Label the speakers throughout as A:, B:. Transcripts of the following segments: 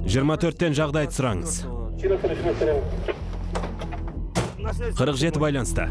A: 24-тен жағдайды сұраңыз. 47 байланыста.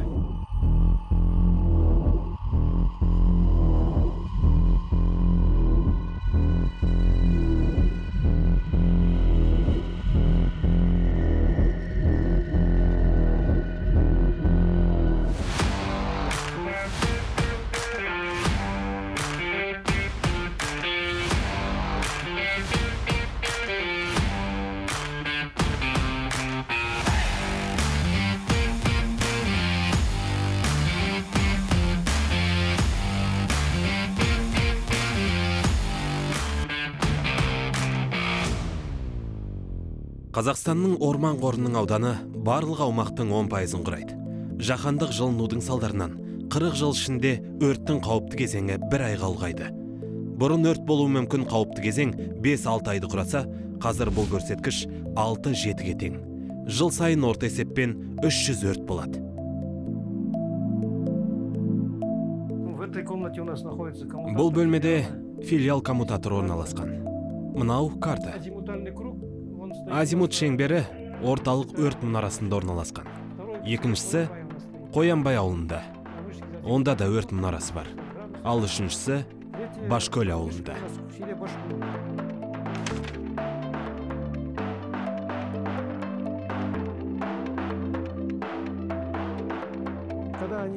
A: Қазақстанның орман қорының ауданы барлық аумақтың 10%-ын құрайды. Жаһандық жылынудың салдарынан 40 жыл ішінде өрттің қауіпті кезеңі 1 айға ұлғайды. Бұрын өрт болуы мүмкін қауіпті кезең 5-6 айды құраса, қазір бұл көрсеткіш 6-7-ге тең. Жыл сайын орта есеппен 300 өрт болады. Бұл бөлмеде филиал коммутаторы орналасқан. Мынау карта. Азимут шеңбері орталық өрт мұнарасында орналасқан. Екіншісі Қоянбай ауылында. Онда да өрт мұнарасы бар. Ал үшіншісі Башкөл ауылында.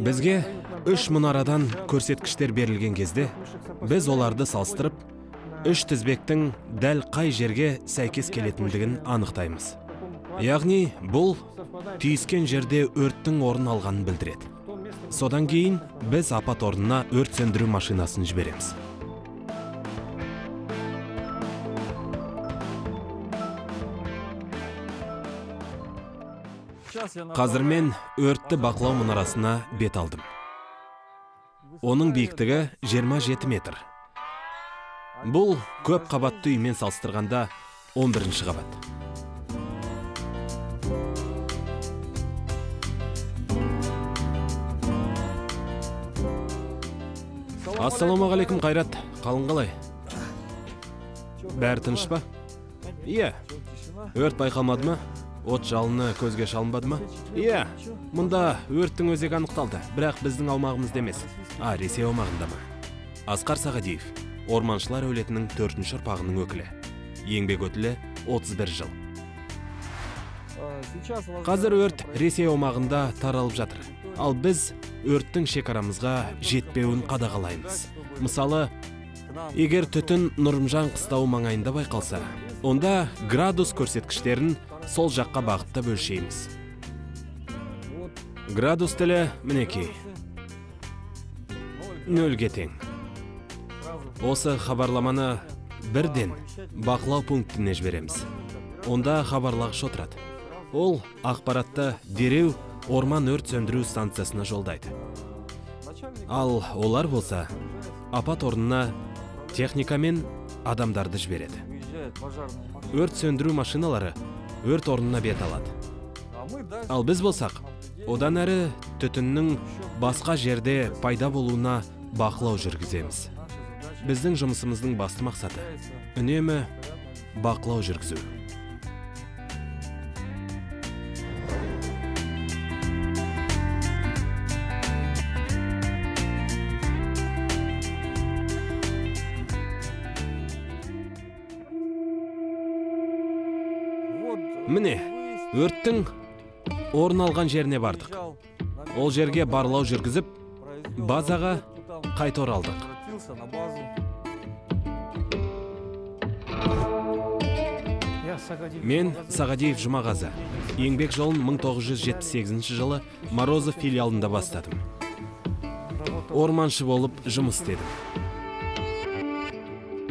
A: Бізге 3 мұнарадан көрсеткіштер берілген кезде, біз оларды салыстырып, 3 тізбектің дәл қай жерге сәйкес келетіндігін анықтаймыз. Яғни, бұл түйіскен жерде өрттің орын алғанын білдіреді. Содан кейін біз апат орнына өрт сөндіру машинасын жібереміз. Қазір мен өртті бақылау мұнарасына бет алдым. Оның биіктігі 27 метр. Бұл көп қабатты үймен салыстырғанда 11-ші қабат. Ассаламағалейкум, Қайрат. Қалың қалай? Бәрі тыныш па? Иә. Өрт байқалмады ма? От жалыны көзге шалынбады ма? Иә. Мұнда өрттің өзегі анықталды, бірақ біздің аумағымызда емес. Ресей аумағында ма? Асқар Сағадиев, орманшылар әулетінің 4-ші ұрпағының өкілі. Еңбек өтілі 31 жыл. Қазір өрт Ресей аумағында таралып жатыр. Ал біз өрттің шекарамызға жетпеуін қадағалаймыз. Мысалы, егер түтін Нұрымжан қыстауы маңайында байқалса, онда градус көрсеткіштерін сол жаққа бағытта бөлшейміз. Градус тілі мінекей. 0-ге тең. Осы хабарламаны бірден бақылау пунктіне жібереміз. Онда хабарлағыш отырады. Ол ақпаратты дереу орман өрт сөндіру станциясына жолдайды. Ал олар болса, апат орнына техникамен адамдарды жібереді. Өрт сөндіру машиналары өрт орнына бет алады. Ал біз болсақ, одан әрі түтіннің басқа жерде пайда болуына бақылау жүргіземіз. Біздің жұмысымыздың басты мақсаты үнемі бақылау жүргізу. Міне, өрттің орын алған жеріне бардық. Ол жерге барлау жүргізіп, базаға қайта оралдық. Мен Сағадиев Жұмағазы. Еңбек жолын 1978 жылы Морозов филиалында бастадым. Орманшы болып жұмыс істедім.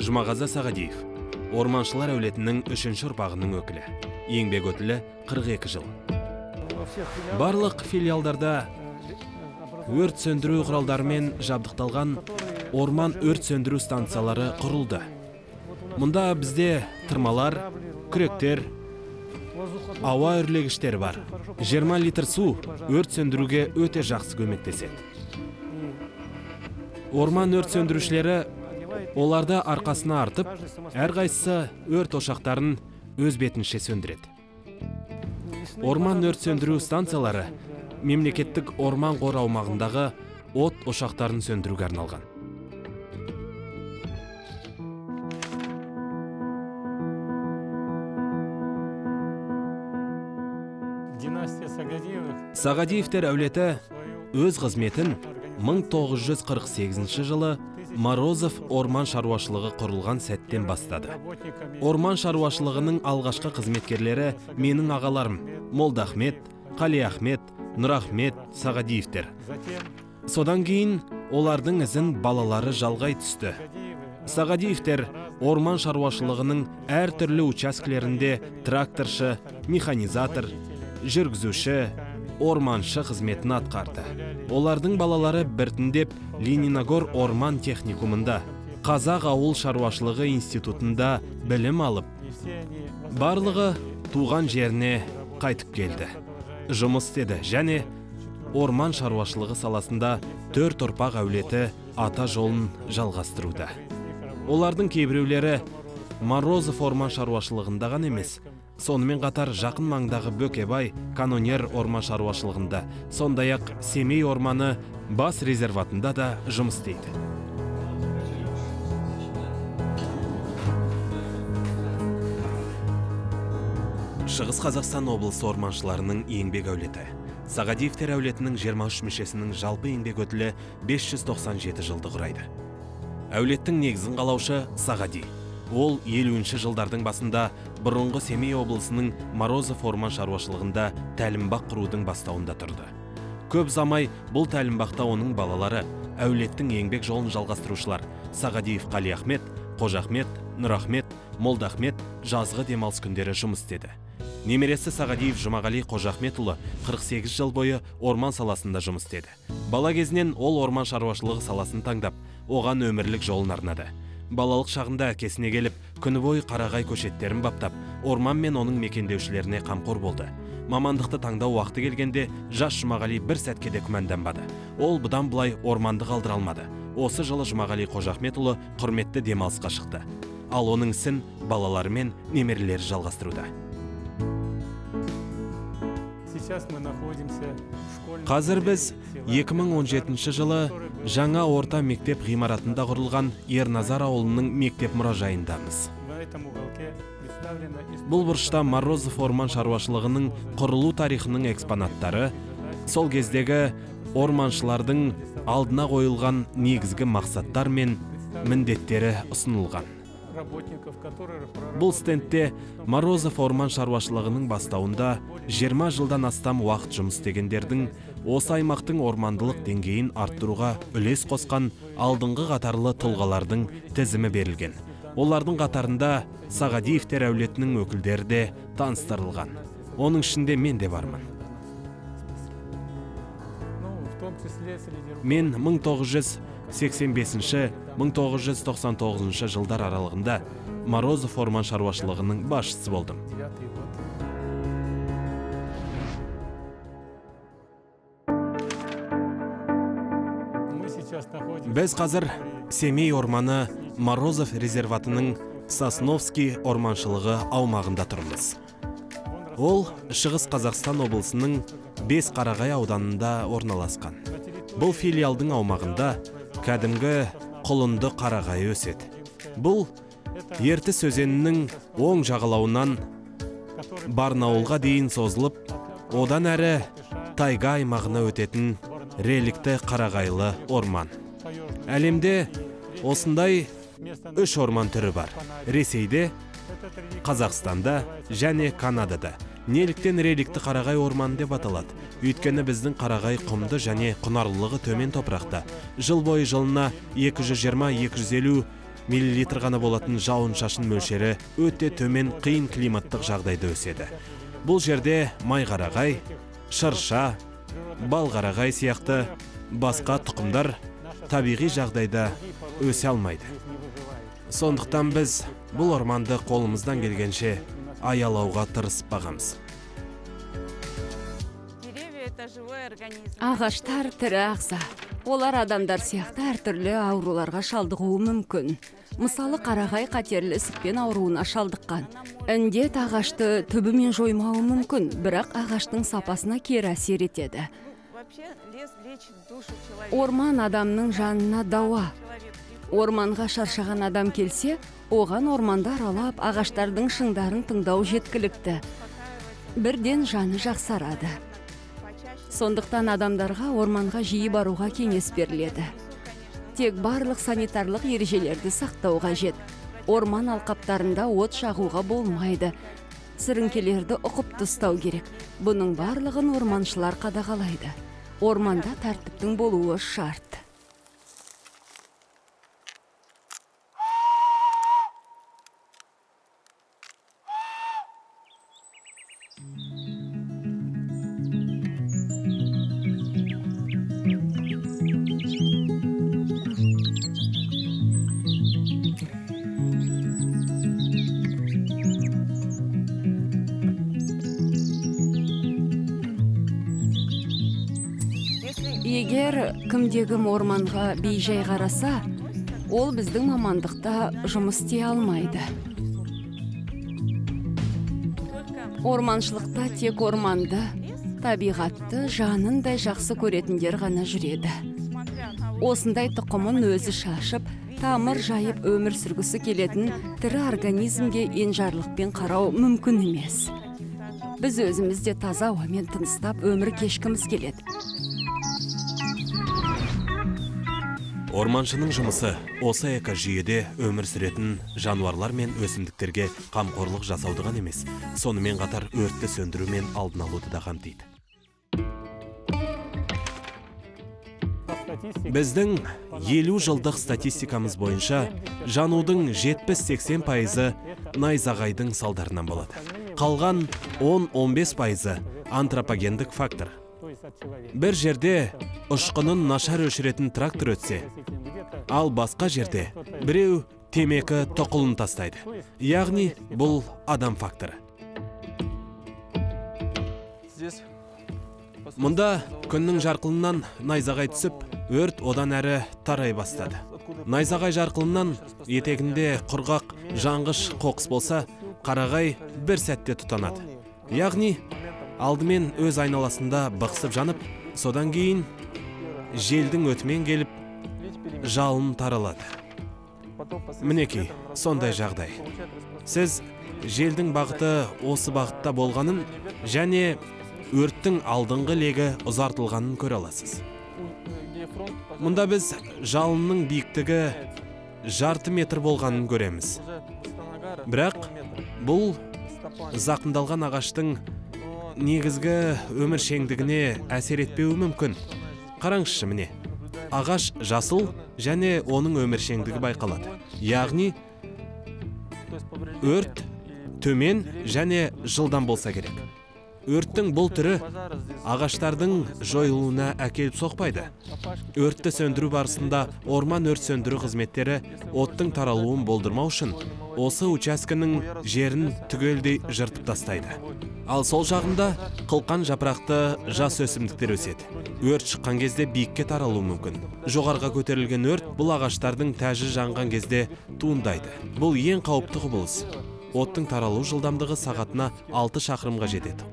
A: Жұмағазы Сағадиев, орманшылар әулетінің 3-ші ұрпағының өкілі. Еңбек өтілі 42 жыл. Барлық филиалдарда өрт сөндіру құралдарымен жабдықталған орман өрт сөндіру станциялары құрылды. Мұнда бізде тырмалар, күректер, ауа үрлегіштер бар. 20 литр су өрт сөндіруге өте жақсы көмектеседі. Орман өрт сөндірушілері Оларды арқасына артып, әрқайсысы өрт ошақтарын өз бетінше сөндіреді. Орман өрт сөндіру станциялары мемлекеттік орман қоры аумағындағы от ошақтарын сөндіруге арналған. Сағадиевтер әулеті өз қызметін 1948 жылы Морозов орман шаруашылығы құрылған сәттен бастады. Орман шаруашылығының алғашқы қызметкерлері менің ағаларым Молдахмет, Қалиахмет, Нұрахмет Сағадиевтер. Содан кейін олардың ізін балалары жалғай түсті. Сағадиевтер орман шаруашылығының әр түрлі учаскелерінде тракторшы, механизатор, жүргізуші, орманшы қызметін атқарды. Олардың балалары біртіндеп Лениногор орман техникумында, Қазақ ауыл шаруашылығы институтында білім алып, барлығы туған жеріне қайтып келді. Жұмыс істеді және орман шаруашылығы саласында 4 ұрпақ әулеті ата жолын жалғастыруда. Олардың кейбіреулері Морозов орман шаруашылығында ғана емес, сонымен қатар жақын маңдағы Бөкебай, Канонер орман шаруашылығында, сондай-ақ Семей орманы бас резерватында да жұмыс істейді. Шығыс Қазақстан облысы орманшыларының еңбек әулеті. Сағадиевтер әулетінің 23 мүшесінің жалпы еңбек өтілі 597 жылды құрайды. Әулеттің негізін қалаушы Сағади. Ол 50-ші жылдардың басында бұрынғы Семей облысының Морозов орман шаруашылығында тәлімбақ құрудың бастауында тұрды. Көп замай бұл тәлімбақта оның балалары, әулеттің еңбек жолын жалғастырушылар Сағадиев Қалиахмет, Қожахмет, Нұрахмет, Молдахмет жазғы демалыс күндері жұмыс істеді. Немересі Сағадиев Жұмағали Қожахметұлы 48 жыл бойы орман саласында жұмыс істеді. Бала кезінен ол орман шаруашылығы саласын таңдап, оған өмірлік жолын арнады. Балалық шағында әкесіне келіп, күні бойы қарағай көшеттерін баптап, орман мен оның мекендеушілеріне қамқор болды. Мамандықты таңдау уақыты келгенде, жас Жұмағали бір сәтке де күмәнданбады. Ол бұдан былай орманды қалдыра алмады. Осы жылы Жұмағали Қожахметұлы құрметті демалысқа шықты. Ал оның ісін балалары мен немерелері жалғастыруда. Қазір біз 2017 жылы жаңа орта мектеп ғимаратында құрылған Ерназар ауылының мектеп мұражайындамыз. Бұл бұрышта Морозов орман шаруашылығының құрылу тарихының экспонаттары, сол кездегі орманшылардың алдына қойылған негізгі мақсаттар мен міндеттері ұсынылған. Бұл стендте Морозов орман шаруашылығының бастауында 20 жылдан астам уақыт жұмыс істегендердің осы аймақтың ормандылық деңгейін арттыруға үлес қосқан алдыңғы қатарлы тұлғалардың тізімі берілген. Олардың қатарында Сағадиевтер әулетінің өкілдері де таныстырылған. Оның ішінде мен де бармын. Мен 1985-1999 жылдар аралығында Морозов орман шаруашылығының басшысы болдым. Біз қазір Семей орманы Морозов резерватының Сосновский орманшылығы аумағында тұрмыз. Ол Шығыс Қазақстан облысының Бесқарағай ауданында орналасқан. Бұл филиалдың аумағында кәдімгі құлынды қарағай өседі. Бұл Ертіс өзенінің оң жағалауынан Барнауылға дейін созылып, одан әрі тайга аймағына өтетін реликті қарағайлы орман. Әлемде осындай 3 орман түрі бар. Ресейде, Қазақстанда және Канадада. Неліктен реликті қарағай орман деп аталады? Өйткені біздің қарағай құмды және құнарлылығы төмен топырақта. Жыл бойы жылына 220-250 миллилитр ғана болатын жауын шашын мөлшері өте төмен қиын климаттық жағдайда өседі. Бұл жерде майқарағай, шырша, балқарағай сияқты басқа тұқымдар табиғи жағдайда өсе алмайды. Сондықтан біз бұл орманды қолымыздан келгенше аялауға тырысып бағамыз.
B: Ағаштар тірі ағза. Олар адамдар сияқты әртүрлі ауруларға шалдығуы мүмкін. Мысалы, қарағай қатерлі ісікпен ауруына шалдыққан. Індет ағашты түбімен жоймауы мүмкін, бірақ ағаштың сапасына кері әсер етеді. Орман адамның жанына дауа. Орманға шаршаған адам келсе, оған орманды аралап, ағаштардың шыңдарын тыңдау жеткілікті. Бірден жаны жақсарады. Сондықтан адамдарға орманға жиі баруға кеңес беріледі. Тек барлық санитарлық ережелерді сақтау қажет. Орман алқаптарында от жағуға болмайды. Сіріңкелерді ұқыпты ұстау керек. Бұның барлығын орманшылар қадағалайды. Орманда тәртіптің болуы шарт. Егер кімдегім орманға бейжай қараса, ол біздің мамандықта жұмыс істей алмайды. Орманшылықта тек орманды, табиғатты жанындай жақсы көретіндер ғана жүреді. Осындай тұқымын өзі шашып, тамыр жайып өмір сүргісі келетін тірі организмге енжарлықпен қарау мүмкін емес. Біз өзімізде таза ауамен тыныстап өмір кешкіміз келеді.
A: Орманшының жұмысы осы экожүйеде өмір сүретін жануарлар мен өсімдіктерге қамқорлық жасауды ғана емес, сонымен қатар өртті сөндіру мен алдын алуды да қамтиды. Біздің 50 жылдық статистикамыз бойынша жанудың 70-80% найзағайдың салдарынан болады. Қалған 10-15% антропогендік фактор. Бір жерде ұшқынын нашар өшіретін трактор өтсе, ал басқа жерде біреу темекі тоқылын тастайды. Яғни бұл адам факторы. Мұнда күннің жарқылынан найзағай түсіп, өрт одан әрі тарай бастады. Найзағай жарқылынан етегінде құрғақ жаңғыш қоқыс болса, қарағай бір сәтте тұтанады. Яғни алдымен өз айналасында бықсып жанып, содан кейін желдің өтімен келіп, жалын таралады. Мінекей, сондай жағдай. Сіз желдің бағыты осы бағытта болғанын және өрттің алдыңғы легі ұзартылғанын көре аласыз. Мұнда біз жалынның биіктігі жарты метр болғанын көреміз. Бірақ бұл зақымдалған ағаштың негізгі өміршеңдігіне әсер етпеуі мүмкін. Қараңызшы міне, ағаш жасыл және оның өміршеңдігі байқалады. Яғни өрт төмен және жылдам болса керек. Өрттің бұл түрі ағаштардың жойылуына әкеліп соқпайды. Өртті сөндіру барысында орман өрт сөндіру қызметтері оттың таралуын болдырмау үшін осы учаскенің жерін түгелдей жыртып тастайды. Ал сол жағында қылқан жапырақты жас өсімдіктер өседі. Өрт шыққан кезде биікке таралуы мүмкін. Жоғарға көтерілген өрт бұл ағаштардың тәжі жанған кезде туындайды. Бұл ең қауіпті құбылыс. Оттың таралу жылдамдығы сағатына 6 шақырымға жетеді.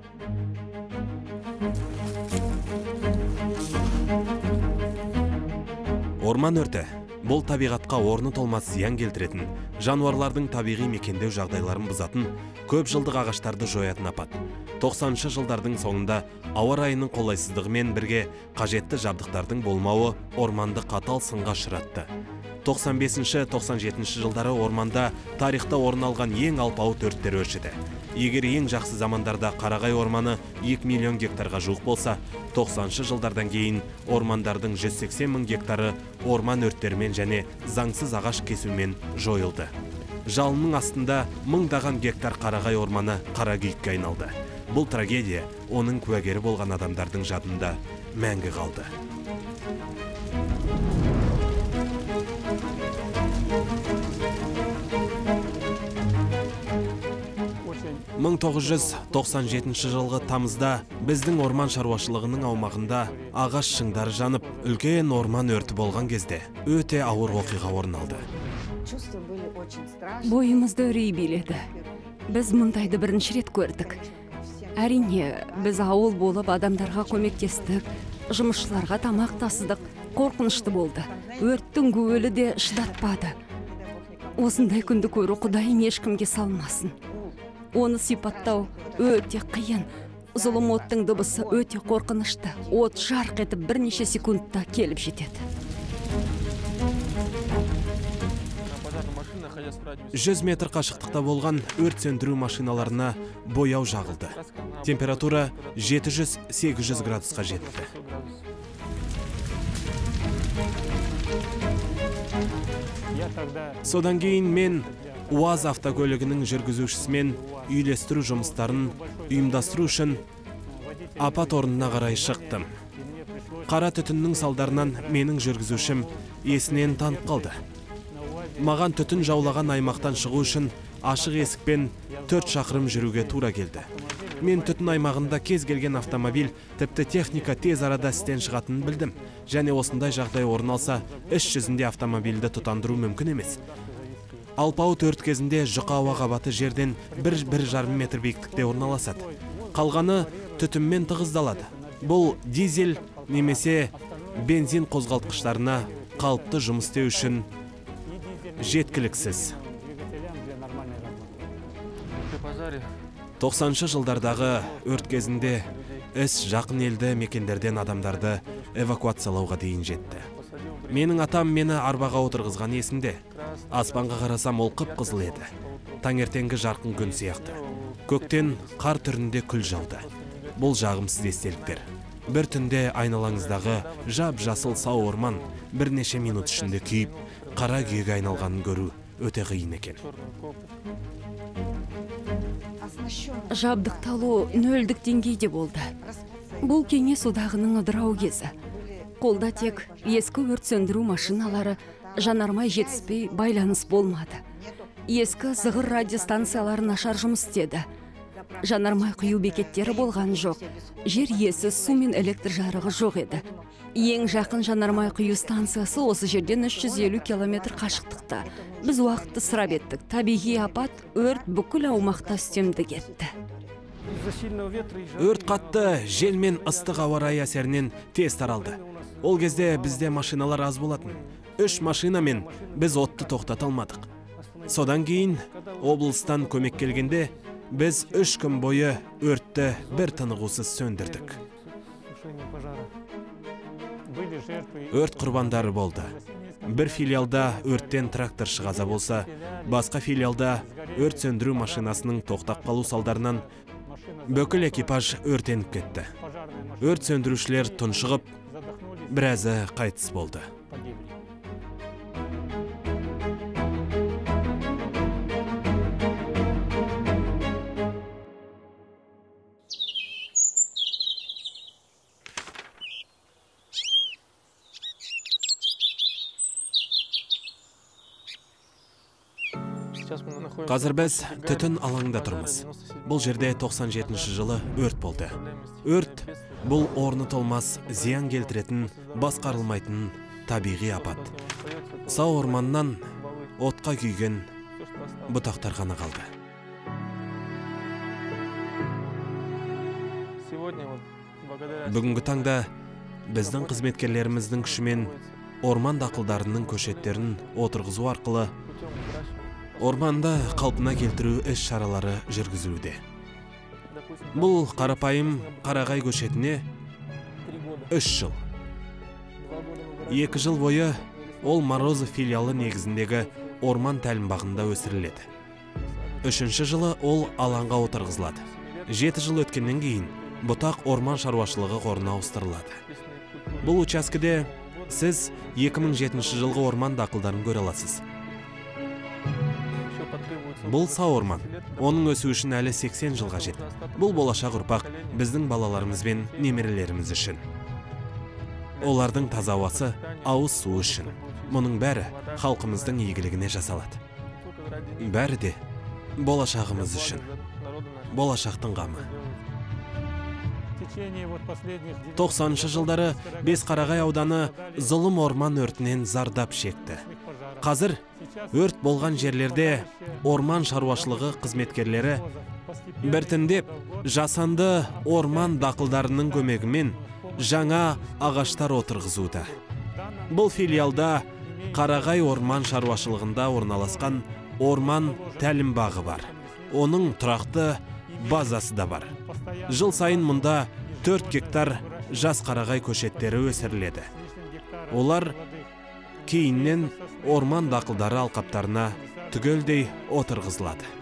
A: Орман өрті бұл табиғатқа орны толмас зиян келтіретін, жануарлардың табиғи мекендеу жағдайларын бұзатын, көп жылдық ағаштарды жоятын апат. 90-шы жылдардың соңында ауа райының қолайсыздығымен бірге қажетті жабдықтардың болмауы орманды қатал сынға ұшыратты. 95-97 жылдары орманда тарихта орын алған ең алпауыт өрттер өршіді. Егер ең жақсы замандарда қарағай орманы 2 миллион гектарға жуық болса, 90-шы жылдардан кейін ормандардың 180 мың гектары орман өрттермен және заңсыз ағаш кесумен жойылды. Жалынның астында мыңдаған гектар қарағай орманы қара күйікке айналды. Бұл трагедия оның куәгері болған адамдардың жадында мәңгі қалды. 1997 жылғы тамызда біздің орман шаруашылығының аумағында ағаш шыңдары жанып, үлкен орман өрті болған кезде өте ауыр оқиға орын алды.
B: Бойымызды үрей биледі. Біз мұндайды бірінші рет көрдік. Әрине, біз ауыл болып адамдарға көмектестік, жұмысшыларға тамақ тасыдық, қорқынышты болды. Өрттің гуілі де шыдатпады. Осындай күнді көру Құдайым ешкімге салмасын. Оны сипаттау өте қиын. Зұлым оттың дыбысы өте қорқынышты. От жарқ етіп бірнеше секундта келіп жетеді.
A: 100 метр қашықтықта болған өрт сөндіру машиналарына бояу жағылды. Температура 700-800 градусқа жетті. Содан кейін мен УАЗ автокөлігінің жүргізушісімен үйлестіру жұмыстарын ұйымдастыру үшін апат орнына қарай шықтым. Қара түтіннің салдарынан менің жүргізушім есінен танып қалды. Маған түтін жаулаған аймақтан шығу үшін ашық есікпен 4 шақырым жүруге тура келді. Мен түтін аймағында кез келген автомобиль, тіпті техника тез арада істен шығатынын білдім. Және осындай жағдай орын алса, іс жүзінде автомобильді тұтандыру мүмкін емес. Алпауыт өрт кезінде жұқа ауа қабаты жерден 1-1,5 метр биіктікте орналасады. Қалғаны түтінмен тығыздалады. Бұл дизель немесе бензин қозғалтқыштарына қалыпты жұмыс істеу үшін жеткіліксіз. 90-шы жылдардағы өрт кезінде іс жақын елді мекендерден адамдарды эвакуациялауға дейін жетті. Менің атам мені арбаға отырғызған есімде. Аспанға қарасам ол қып-қызыл еді. Таңертеңгі жарқын күн сияқты. Көктен қар түрінде күл жауды. Бұл жағымсыз естеліктер. Бір түнде айналаңыздағы жап-жасыл сау орман бірнеше минут ішінде күйіп, қара күйеге айналғанын көру өте қиын екен.
B: Жабдықталу нөлдік деңгейде болды. Бұл кеңес одағының ыдырау кезі. Қолда тек ескі өрт сөндіру машиналары, жанармай жетіспей, байланыс болмады. Ескі зығыр радиостанциялары нашар жұмыс істеді. Жанармай құю бекеттері болған жоқ. Жер иесі, су мен электр жарығы жоқ еді. Ең жақын жанармай құю станциясы осы жерден 350 километр қашықтықта. Біз уақытты сұрап еттік. Табиғи апат өрт бүкіл аумақта үстемді кетті.
A: Өрт қатты жел мен ыстық ауа райы әсерінен тез таралды. Ол кезде бізде машиналар аз болатын. 3 машинамен біз отты тоқтата алмадық. Содан кейін облыстан көмек келгенде біз 3 күн бойы өртті бір тынығусыз сөндірдік. Өрт құрбандары болды. Бір филиалда өрттен тракторшы қаза болса, басқа филиалда өрт сөндіру машинасының тоқтап қалу салдарынан бүкіл экипаж өртеніп кетті. Өрт сөндірушілер тұншығып, біразы қайтыс болды. Қазір біз түтін алаңында тұрмыз. Бұл жерде 97 жылы өрт болды. Өрт бұл орнытылмас зиян келтіретін, басқарылмайтын табиғи апат. Сау орманнан отқа күйген бұтақтар ғана қалды. Бүгінгі таңда біздің қызметкерлеріміздің күшімен орман дақылдарының көшеттерін отырғызу арқылы орманды қалпына келтіру іс шаралары жүргізілуде. Бұл қарапайым қарағай көшетіне 3 жыл. 2 жыл бойы ол Морозов филиалы негізіндегі орман тәлімбағында өсіріледі. 3-ші жылы ол алаңға отырғызылады. 7 жыл өткеннен кейін бұтақ орман шаруашылығы қорына ауыстырылады. Бұл учаскеде сіз 2007 жылғы орман дақылдарын көре аласыз. Бұл сау орман. Оның өсу үшін әлі 80 жылға жет. Бұл болашақ ұрпақ біздің балаларымыз бен немерелеріміз үшін. Олардың таза ауасы, ауыз су үшін. Мұның бәрі халқымыздың игілігіне жасалады. Бәрі де болашағымыз үшін. болашақтың қамы. 90-шы жылдары Бесқарағай ауданы зұлым орман өртінен зардап шекті. Қазір өрт болған жерлерде орман шаруашылығы қызметкерлері біртіндеп жасанды орман дақылдарының көмегімен жаңа ағаштар отырғызуда. Бұл филиалда Қарағай орман шаруашылығында орналасқан орман тәлімбағы бар. Оның тұрақты базасы да бар. Жыл сайын мұнда 4 гектар жас қарағай көшеттері өсіріледі. Олар кейіннен орман дақылдары алқаптарына түгелдей отырғызылады.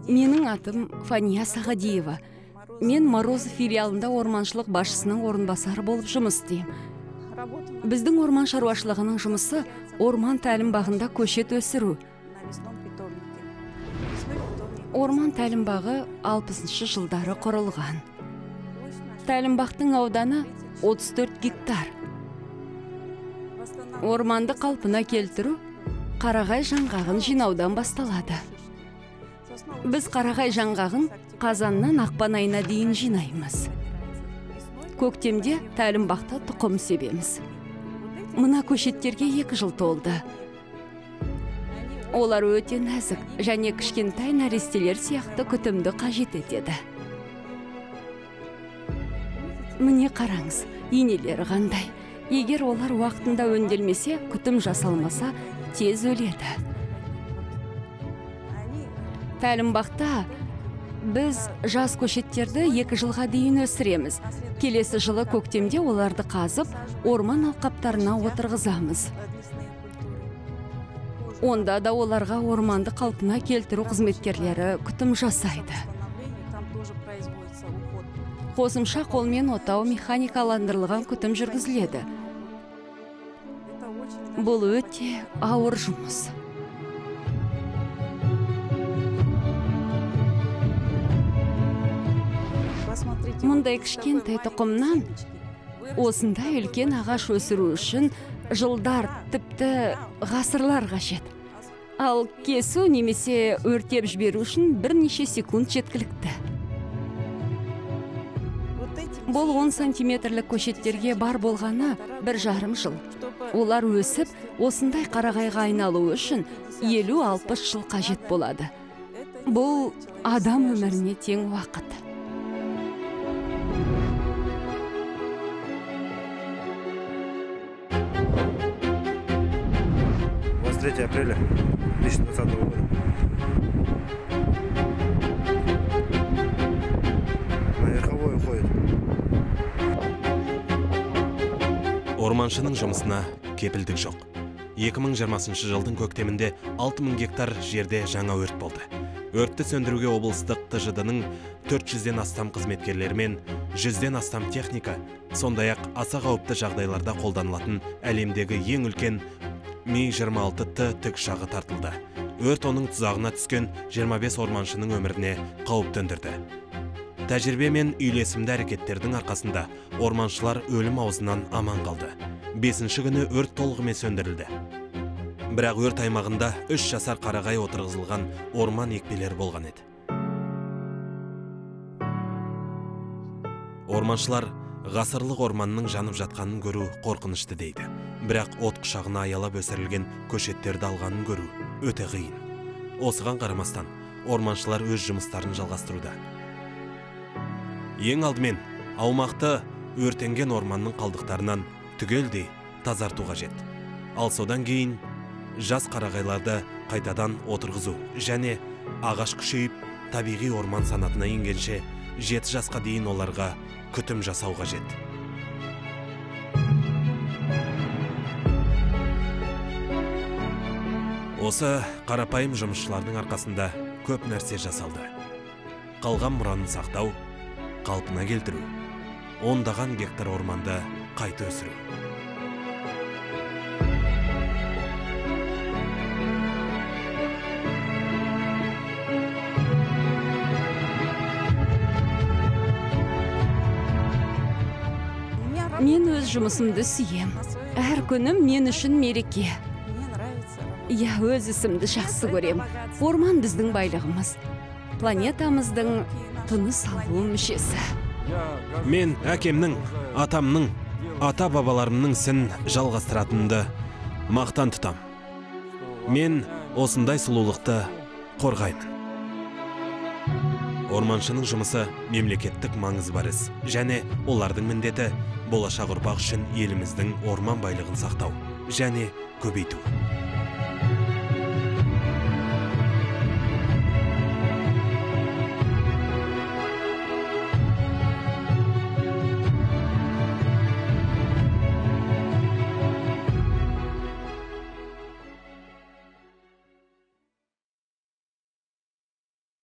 B: Менің атым Фания Сағадиева. Мен Морозов филиалында орманшылық басшысының орынбасары болып жұмыс істеймін. Біздің орман шаруашылығының жұмысы орман тәлімбағында көшет өсіру. Орман тәлімбағы 60-шы жылдары құрылған. Тәлімбақтың ауданы 34 гектар. Орманды қалпына келтіру қарағай жаңғағын жинаудан басталады. Біз қарағай жаңғағын қазаннан ақпан айына дейін жинаймыз. Көктемде тәлімбақта тұқым себеміз. Мына көшеттерге 2 жыл толды. Олар өте нәзік және кішкентай нәрестелер сияқты күтімді қажет етеді. Міне қараңыз, инелері қандай. Егер олар уақытында өнделмесе, күтім жасалмаса, тез өледі. Тәлімбақта біз жас көшеттерді 2 жылға дейін өсіреміз. Келесі жылы көктемде оларды қазып, орман алқаптарына отырғызамыз. Онда да оларға орманды қалпына келтіру қызметкерлері күтім жасайды. Қосымша қолмен отау механикаландырылған күтім жүргізіледі. Бұл өте ауыр жұмыс. Мұндай кішкентай тұқымнан осындай үлкен ағаш өсіру үшін жылдар, тіпті ғасырлар қажет. Ал кесу немесе өртеп жіберу үшін бірнеше секунд жеткілікті. Бұл 10 сантиметрлік көшеттерге бар болғаны 1,5 жыл. Олар өсіп, осындай қарағайға айналу үшін 50-60 жыл қажет болады. Бұл адам өміріне тең уақыт.
C: 3 апреля 2020 года. На верховой уходит.
A: Орманшының жұмысына кепілдік жоқ. 2020 жылдың көктемінде 6000 гектар жерде жаңа өрт болды. Өртті сөндіруге облыстық ТЖД-ның 400-ден астам қызметкерлері мен 100-ден астам техника, сондай-ақ аса қауіпті жағдайларда қолданылатын әлемдегі ең үлкен Ми-26Т тікұшағы тартылды. Өрт оның тұзағына түскен 25 орманшының өміріне қауіп төндірді. Тәжірибе мен үйлесімді әрекеттердің арқасында орманшылар өлім аузынан аман қалды. 5-ші күні өрт толығымен сөндірілді. Бірақ өрт аймағында 3 жасар қарағай отырғызылған орман екпелері болған еді. Орманшылар ғасырлық орманның жанып жатқанын көру қорқынышты дейді. Бірақ от құшағына аялап өсірілген көшеттерді алғанын көру өте қиын. Осыған қарамастан, орманшылар өз жұмыстарын жалғастыруда. Ең алдымен, аумақты өртенген орманның қалдықтарынан түгелдей тазарту қажет. Ал содан кейін жас қарағайларды қайтадан отырғызу және ағаш күшейіп, табиғи орман санатына енгенше 7 жасқа дейін оларға күтім жасау қажет. Осы қарапайым жұмысшылардың арқасында көп нәрсе жасалды. Қалған мұранын сақтау, қалпына келтіру, ондаған гектар орманды қайта өсіру.
B: Мен өз жұмысымды сүйем. Әр күнім мен үшін мереке. Я өз ісімді жақсы көрем. Орман біздің байлығымыз. Планетамыздың тыныс алу мүшесі.
A: Мен әкемнің, атамның, ата бабаларымның ісін жалғастыратынымды мақтан тұтам. Мен осындай сұлулықты қорғаймын. Орманшының жұмысы мемлекеттік маңызы бар іс, және олардың міндеті болашақ ұрпақ үшін еліміздің орман байлығын сақтау және көбейту.